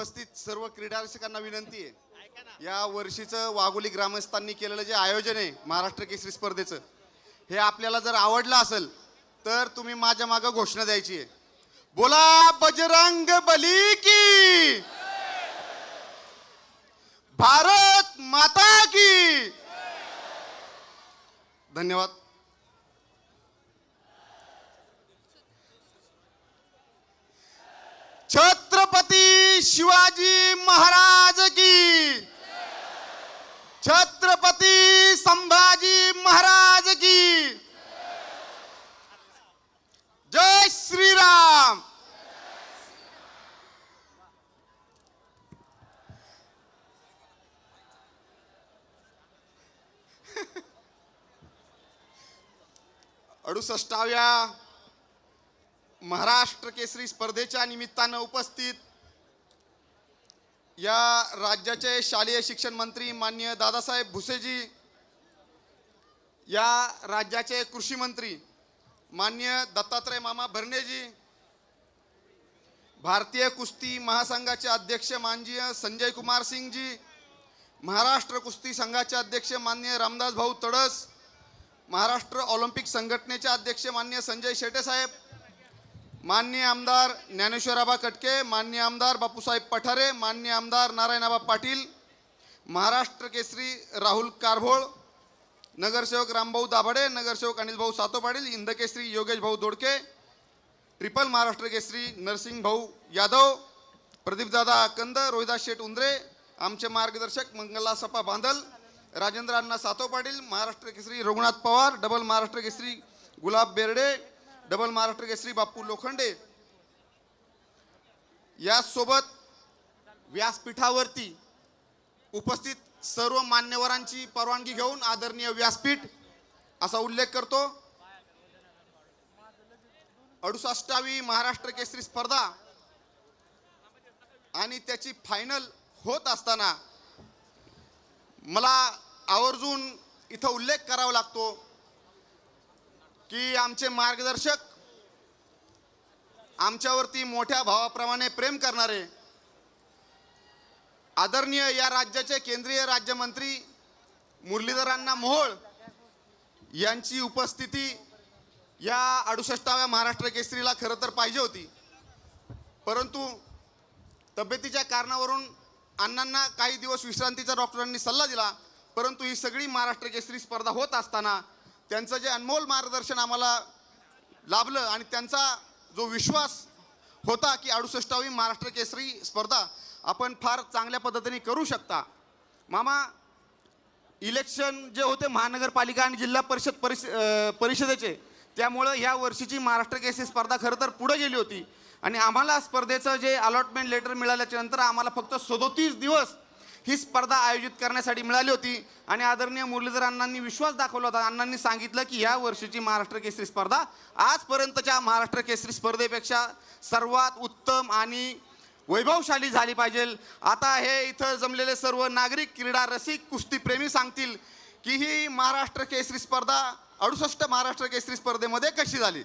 उपस्थित सर्व क्रीडा रसिकांना विनंती आहे, या वर्षीचं वाघोली ग्रामस्थांनी केलेलं जे आयोजन आहे महाराष्ट्र केसरी स्पर्धेचं, हे आपल्याला जर आवडलं असेल तर तुम्ही माझ्या मागे घोषणा द्यायची आहे, बोला बजरंग बली की, भारत माता की. धन्यवाद. छत्रपती शिवाजी महाराज की, छत्रपती संभाजी महाराज की, जय श्रीराम. अडुसष्टाव्या महाराष्ट्र केसरी स्पर्धेच्या निमित्तानं उपस्थित या राज्याचे शालेय शिक्षण मंत्री माननीय दादासाहेब भुसेजी, या राज्याचे कृषी मंत्री माननीय दत्तात्रय मामा भरणेजी, भारतीय कुस्ती महासंघाचे अध्यक्ष माननीय संजय कुमार सिंगजी, महाराष्ट्र कुस्ती संघाचे अध्यक्ष माननीय रामदास भाऊ तडस, महाराष्ट्र ऑलिम्पिक संघटनेचे अध्यक्ष माननीय संजय शेटे साहेब, माननीय आमदार ज्ञानेश्वराबा कटके, माननीय आमदार बापूसाहेब पठारे, माननीय आमदार नारायणाबा पाटील, महाराष्ट्र केसरी राहुल कारभोळ, नगरसेवक रामभाऊ दाभाडे, नगरसेवक अनिल भाऊ सातो पाटील, इंदकेसरी योगेश भाऊ दोडके, ट्रिपल महाराष्ट्र केसरी नरसिंग भाऊ यादव, प्रदीपदादा कंद, रोहिदास शेठ उंद्रे, आमचे मार्गदर्शक मंगला सपा बांदल, राजेंद्र अण्णा सातो पाटील, महाराष्ट्र केसरी रघुनाथ पवार, डबल महाराष्ट्र केसरी गुलाब बेर्डे, डबल महाराष्ट्र केसरी बापू लोखंडे, यासोबत व्यासपीठावरती उपस्थित सर्व मान्यवरांची परवानगी घेऊन आदरणीय व्यासपीठ असा उल्लेख करतो. 68वी महाराष्ट्र केसरी स्पर्धा आणि त्याची फायनल होत असताना मला आवर्जून इथं उल्लेख करावा लागतो की आमचे मार्गदर्शक, आमच्यावरती मोठ्या भावाप्रमाणे प्रेम करणारे आदरणीय या राज्याचे केंद्रीय राज्यमंत्री मुरलीधरांना मोहोळ यांची उपस्थिती या 68व्या महाराष्ट्र केसरीला खरं तर पाहिजे होती, परंतु तब्येतीच्या कारणावरून अण्णांना काही दिवस विश्रांतीचा डॉक्टरांनी सल्ला दिला. परंतु ही सगळी महाराष्ट्र केसरी स्पर्धा होत असताना त्यांचं जे अनमोल मार्गदर्शन आम्हाला लाभलं आणि त्यांचा जो विश्वास होता की 68वी महाराष्ट्र केसरी स्पर्धा आपण फार चांगल्या पद्धतीने करू शकता. मामा, इलेक्शन जे होते महानगरपालिका आणि जिल्हा परिषदेचे, त्यामुळं ह्या वर्षीची महाराष्ट्र केसरी स्पर्धा खरं तर पुढे गेली होती आणि आम्हाला स्पर्धेचं जे अलॉटमेंट लेटर मिळाल्याच्या नंतर आम्हाला फक्त 37 दिवस ही स्पर्धा आयोजित करण्यासाठी मिळाली होती आणि आदरणीय मुरलीधर अण्णांनी विश्वास दाखवला होता. अण्णांनी सांगितलं की ह्या वर्षीची महाराष्ट्र केसरी स्पर्धा आजपर्यंतच्या महाराष्ट्र केसरी स्पर्धेपेक्षा सर्वात उत्तम आणि वैभवशाली झाली पाहिजे. आता हे इथं जमलेले सर्व नागरिक, क्रीडा रसिक, कुस्तीप्रेमी सांगतील की ही महाराष्ट्र केसरी स्पर्धा 68 महाराष्ट्र केसरी स्पर्धेमध्ये कशी झाली.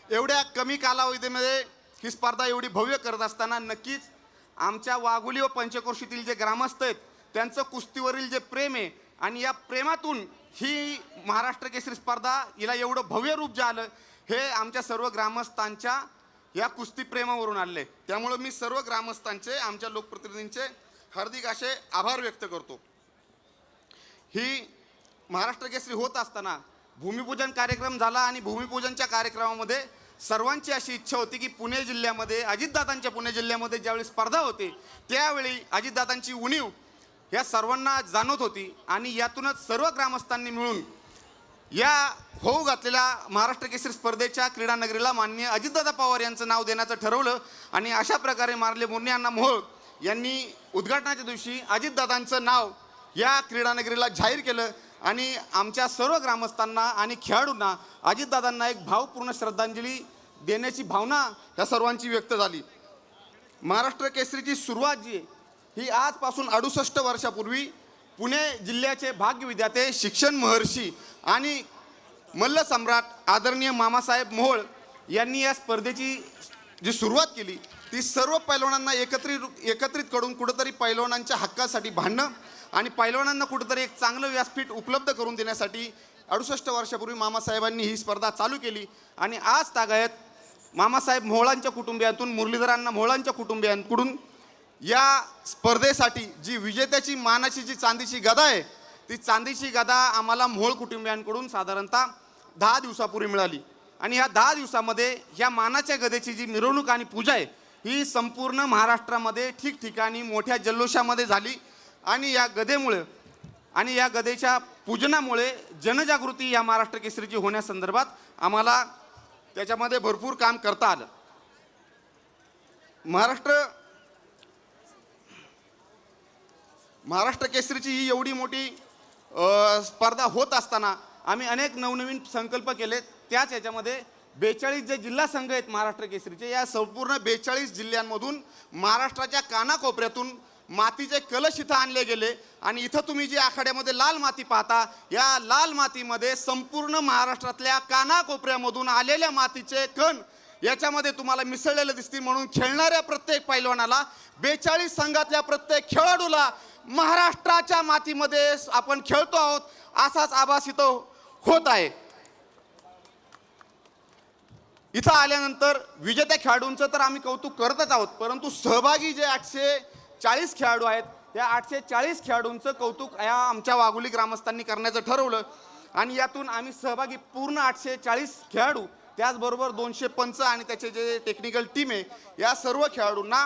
एवढ्या कमी कालावधीमध्ये ही स्पर्धा एवढी भव्य करत असताना नक्कीच आमच्या वाघोली व पंचक्रोशीतील जे ग्रामस्थ आहेत त्यांचं कुस्तीवरील जे प्रेम आहे आणि या प्रेमातून ही महाराष्ट्र केसरी स्पर्धा हिला एवढं भव्य रूप जे आलं हे आमच्या सर्व ग्रामस्थांच्या या कुस्ती प्रेमावरून आले. त्यामुळं मी सर्व ग्रामस्थांचे, आमच्या लोकप्रतिनिधींचे हार्दिक असे आभार व्यक्त करतो. ही महाराष्ट्र केसरी होत असताना भूमिपूजन कार्यक्रम झाला आणि भूमिपूजनच्या कार्यक्रमामध्ये सर्वांची अशी इच्छा होती की पुणे जिल्ह्यामध्ये, अजितदादांच्या पुणे जिल्ह्यामध्ये ज्यावेळी स्पर्धा होते त्यावेळी अजितदादांची उणीव या सर्वांना जाणवत होती आणि यातूनच सर्व ग्रामस्थांनी मिळून या होऊ घातलेल्या महाराष्ट्र केसरी स्पर्धेच्या क्रीडा नगरीला माननीय अजितदादा पवार यांचं नाव देण्याचं ठरवलं आणि अशा प्रकारे माननीय मुरली अण्णा मोहोळ यांनी उद्घाटनाच्या दिवशी अजितदादांचं नाव या क्रीडा नगरीला जाहीर केलं आणि आमच्या सर्व ग्रामस्थांना आणि खेळाडूंना अजितदादांना एक भावपूर्ण श्रद्धांजली देण्याची भावना या सर्वांची व्यक्त झाली. महाराष्ट्र केसरीची सुरुवात जी ही आजपासून 68 वर्षापूर्वी पुणे जिल्ह्याचे भाग्यविधाते, शिक्षण महर्षी आणि मल्ल सम्राट आदरणीय मामासाहेब मोहोळ यांनी या स्पर्धेची जी सुरुवात केली ती सर्व पैलवानांना एकत्रित करून कुठंतरी पैलवानांच्या हक्कासाठी भांडणं आणि पैलवानांना कुठंतरी एक चांगलं व्यासपीठ उपलब्ध करून देण्यासाठी 68 वर्षापूर्वी मामासाहेबांनी ही स्पर्धा चालू केली. आणि आज तागायत मामासाहेब मोहोळांच्या कुटुंबियांतून मुरलीधरांना मोहोळांच्या कुटुंबियांकडून या स्पर्धेसाठी जी विजेत्याची मानाची जी चांदीची गदा आहे ती चांदीची गदा आम्हाला मोहोळ कुटुंबियांकडून साधारणतः 10 दिवसापूर्वी मिळाली. आणि या 10 दिवसामध्ये ह्या मानाच्या गदेची जी मिरवणूक आणि पूजा आहे ही संपूर्ण महाराष्ट्रामध्ये ठिकठिकाणी मोठ्या जल्लोषामध्ये झाली. आणि या गदेमुळे आणि या गदेच्या पूजनामुळे जनजागृती या महाराष्ट्र केसरीची होण्यासंदर्भात आम्हाला त्याच्यामध्ये भरपूर काम करता आलं. महाराष्ट्र केसरीची ही एवढी मोठी स्पर्धा होत असताना आम्ही अनेक नवनवीन संकल्प केले. त्याच याच्यामध्ये 42 जे जिल्हा संघ आहेत महाराष्ट्र केसरीचे या संपूर्ण 42 जिल्ह्यांमधून महाराष्ट्राच्या कानाकोपऱ्यातून मातीचे कलश इथं आणले गेले. आणि इथं तुम्ही जी आखाड्यामध्ये लाल माती पाहता या लाल मातीमध्ये संपूर्ण महाराष्ट्रातल्या कानाकोपऱ्यामधून आलेल्या मातीचे कण याच्यामध्ये तुम्हाला मिसळलेले दिसतील. म्हणून खेळणाऱ्या प्रत्येक पैलवानाला 42 संघातल्या प्रत्येक खेळाडूला महाराष्ट्राच्या मातीमध्ये आपण खेळतो आहोत असाच आभास इथं होत आहे. इथं आल्यानंतर विजेत्या खेळाडूंचं तर आम्ही कौतुक करतच आहोत, परंतु सहभागी जे 840 खेळाडू आहेत त्या 840 खेळाडूंचं कौतुक या आमच्या वाघोली ग्रामस्थांनी करण्याचं ठरवलं. आणि यातून आम्ही सहभागी पूर्ण 840 खेळाडू त्याचबरोबर 200 पंच आणि त्याचे जे टेक्निकल टीम आहे या सर्व खेळाडूंना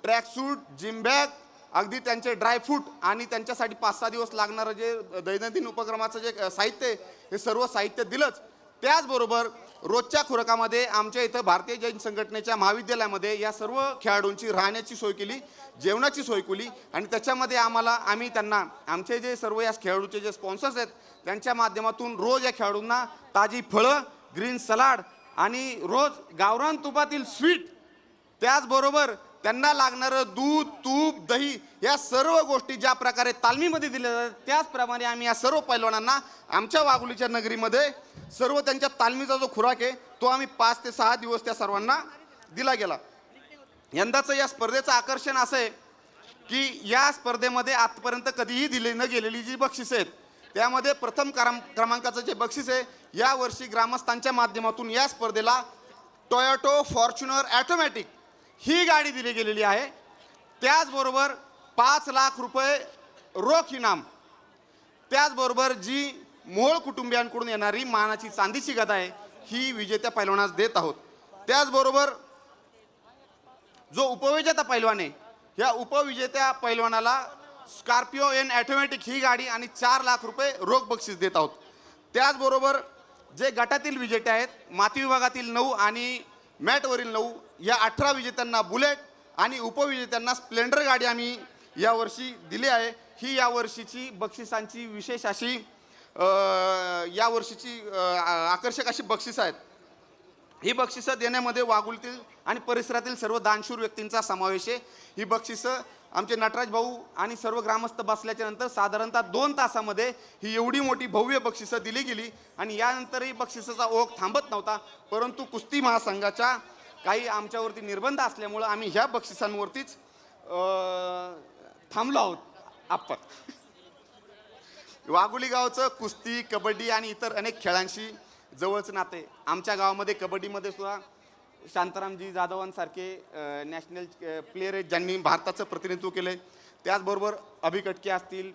ट्रॅकसूट, जिम बॅग, अगदी त्यांचे ड्रायफ्रूट आणि त्यांच्यासाठी 5-6 दिवस लागणारं जे दैनंदिन उपक्रमाचं जे साहित्य आहे हे सर्व साहित्य दिलंच. त्याचबरोबर रोजच्या खुराकामध्ये आमच्या इथं भारतीय जैन संघटनेच्या महाविद्यालयामध्ये या सर्व खेळाडूंची राहण्याची सोय केली, जेवणाची सोय केली. आणि त्याच्यामध्ये आम्ही त्यांना आमचे जे सर्व या खेळाडूचे जे स्पॉन्सर्स आहेत त्यांच्या माध्यमातून रोज या खेळाडूंना ताजी फळं, ग्रीन सलाड आणि रोज गावरान तुपातील स्वीट, त्याचबरोबर त्यांना लागणारं दूध, तूप, दही या सर्व गोष्टी ज्या प्रकारे तालमीमध्ये दिल्या जातात त्याचप्रमाणे आम्ही या सर्व पैलवानांना आमच्या वाघोलीच्या नगरीमध्ये सर्व त्यांच्या तालमीचा जो खुराक आहे तो आम्ही 5 ते 6 दिवस त्या सर्वांना दिला गेला. यंदाचं या स्पर्धेचं आकर्षण असं आहे की या स्पर्धेमध्ये आजपर्यंत कधीही दिली न गेलेली जी बक्षिसं आहेत त्यामध्ये प्रथम क्रमांकाचं जे बक्षीस आहे यावर्षी ग्रामस्थांच्या माध्यमातून या स्पर्धेला टोयोटो फॉर्च्युनर ॲटोमॅटिक ही गाडी दिली गेलेली आहे. त्याचबरोबर 5 लाख रुपये रोख इनाम, त्याचबरोबर जी मोहोळ कुटुंबियांकडून येणारी मानाची चांदीची गदा आहे ही विजेत्या पैलवानास देत आहोत. त्याचबरोबर जो उपविजेता पैलवान आहे या उपविजेत्या पैलवानाला स्कॉर्पिओ एन ॲटोमॅटिक ही गाडी आणि 4 लाख रुपये रोख बक्षीस देत आहोत. त्याचबरोबर जे गटातील विजेते आहेत माती विभागातील 9 आणि मॅटवरील 9 या 18 विजेत्यांना बुलेट आणि उपविजेत्यांना स्प्लेंडर गाडी आम्ही यावर्षी दिली आहे. ही यावर्षीची बक्षिसांची विशेष अशी यावर्षीची आकर्षक अशी बक्षिसं आहेत. ही बक्षिसं देण्यामध्ये वाघोलीतील आणि परिसरातील सर्व दानशूर व्यक्तींचा समावेश आहे. ही बक्षिसं आमचे नटराज भाऊ आणि सर्व ग्रामस्थ बसल्याच्या नंतर साधारणतः 2 तासामध्ये ही एवढी मोठी भव्य बक्षिसं दिली गेली. आणि यानंतरही बक्षिसाचा ओघ थांबत नव्हता, परंतु कुस्ती महासंघाच्या काही आमच्यावरती निर्बंध असल्यामुळं आम्ही ह्या बक्षिसांवरतीच थांबलो आहोत. आपण वाघोली गावचं कुस्ती, कबड्डी आणि इतर अनेक खेळांशी जवळचं नाते. आमच्या गावामध्ये कबड्डीमध्ये सुद्धा शांतारामजी जाधवांसारखे नॅशनल प्लेयर आहेत ज्यांनी भारताचं प्रतिनिधित्व केलं. त्याचबरोबर अभि कटके असतील,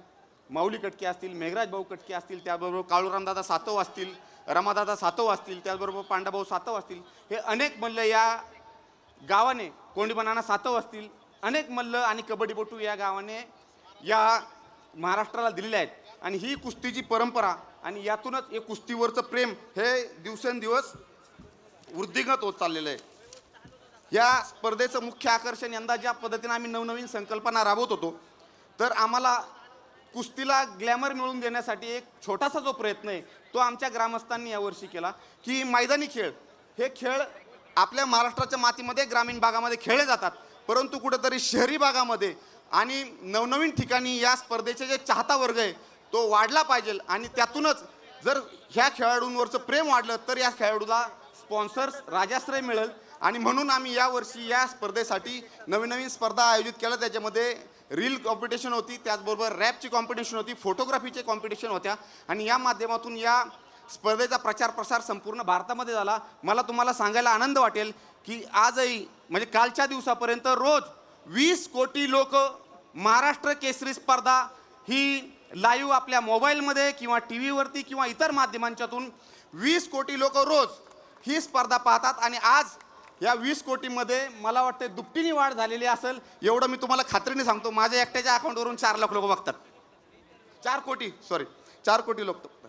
माऊली कटके असतील, मेघराज भाऊ कटके असतील, त्याचबरोबर काळूरामदादा सातव असतील, रमादादा सातव असतील, त्याचबरोबर पांडाभाऊ सातव असतील. हे अनेक मल्ल या गावाने, कोंडीबनाना सातव असतील, अनेक मल्ल आणि कबड्डीपटू या गावाने या महाराष्ट्राला दिलेले आहेत. आणि ही कुस्तीची परंपरा आणि यातूनच एक कुस्तीवरचं प्रेम हे दिवसेंदिवस वृद्धिंगत होत चाललेलं आहे. या स्पर्धेचं मुख्य आकर्षण यंदा ज्या पद्धतीने आम्ही नवनवीन संकल्पना राबवत होतो तर आम्हाला कुस्तीला ग्लॅमर मिळवून देण्यासाठी एक छोटासा जो प्रयत्न आहे तो आमच्या ग्रामस्थांनी यावर्षी केला की मैदानी खेळ हे खेळ आपल्या महाराष्ट्राच्या मातीमध्ये ग्रामीण भागामध्ये खेळले जातात, परंतु कुठेतरी शहरी भागामध्ये आणि नवनवीन ठिकाणी या स्पर्धेचे जे चाहता वर्ग आहे तो वाढला पाहिजे आणि त्यातूनच जर ह्या खेळाडूंवरचं प्रेम वाढलं तर या खेळाडूला स्पॉन्सर्स राजाश्रय मिळेल. आणि म्हणून आम्ही यावर्षी या स्पर्धेसाठी नवीन नवीन स्पर्धा आयोजित केल्या. त्याच्यामध्ये रील कॉम्पिटिशन होती, त्याचबरोबर रॅपची कॉम्पिटिशन होती, फोटोग्राफीचे कॉम्पिटिशन होत्या. आणि या माध्यमातून या स्पर्धेचा प्रचार प्रसार संपूर्ण भारतामध्ये झाला. मला तुम्हाला सांगायला आनंद वाटेल की आजही म्हणजे कालच्या दिवसापर्यंत रोज 20 कोटी लोक महाराष्ट्र केसरी स्पर्धा ही लाईव्ह आपल्या मोबाईलमध्ये किंवा टी व्हीवरती किंवा इतर माध्यमांच्यातून 20 कोटी लोक रोज ही स्पर्धा पाहतात. आणि आज या 20 कोटीमध्ये मला वाटते दुपटीने वाढ झालेली असेल एवढं मी तुम्हाला खात्रीने सांगतो. माझ्या एकट्याच्या अकाउंटवरून 4 लाख लोक बघतात. 4 कोटी लोक बघतात.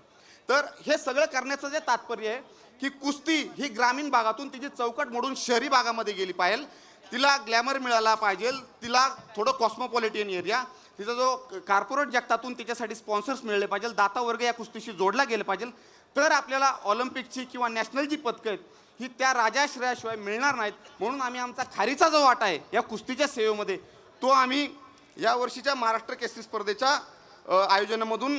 तर हे सगळं करण्याचं जे तात्पर्य आहे की कुस्ती ही ग्रामीण भागातून तिची चौकट मोडून शहरी भागामध्ये गेली पाहिजे. तिला ग्लॅमर मिळाला पाहिजे, तिला थोडं कॉस्मोपॉलिटन एरिया, तिचा जो कॉर्पोरेट जगतातून तिच्यासाठी स्पॉन्सर्स मिळले पाहिजे, दाता वर्ग या कुस्तीशी जोडला गेला पाहिजे. तर आपल्याला ऑलिम्पिकची किंवा नॅशनल जी पदकं आहेत ही त्या राजाश्रयाशिवाय मिळणार नाहीत. म्हणून आम्ही आमचा खारीचा जो वाटा आहे या कुस्तीच्या सेवेमध्ये तो आम्ही या वर्षीच्या महाराष्ट्र केसरी स्पर्धेच्या आयोजनामधून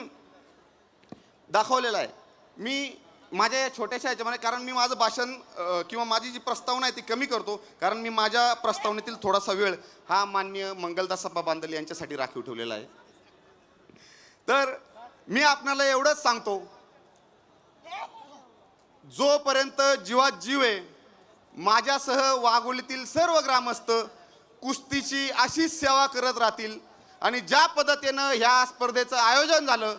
दाखवलेला आहे. मी माझ्या या छोट्याशा ह्याच्यामध्ये, कारण मी माझं भाषण किंवा माझी जी प्रस्तावना आहे ती कमी करतो, कारण मी माझ्या प्रस्तावनेतील थोडासा वेळ हा माननीय मंगलदास अप्पा बांदल यांच्यासाठी राखीव ठेवलेला आहे. तर मी आपणाला एवढंच सांगतो, जोपर्यंत जीवात जीव आहे माझ्यासह वाघोलीतील सर्व ग्रामस्थ कुस्तीची अशीच सेवा करत राहतील. आणि ज्या पद्धतीनं ह्या स्पर्धेचं आयोजन झालं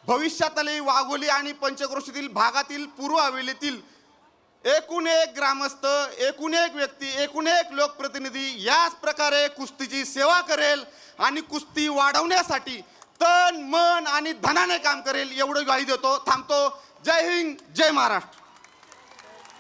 भविष्यातही वाघोली आणि पंचक्रोशीतील भागातील पूर्व हवेलीतील एकूण एक ग्रामस्थ, एकूण एक व्यक्ती, एकूण एक लोकप्रतिनिधी याच प्रकारे कुस्तीची सेवा करेल आणि कुस्ती वाढवण्यासाठी तन मन आणि धनाने काम करेल एवढं ग्वाही देतो. थांबतो. जय हिंद, जय महाराष्ट्र.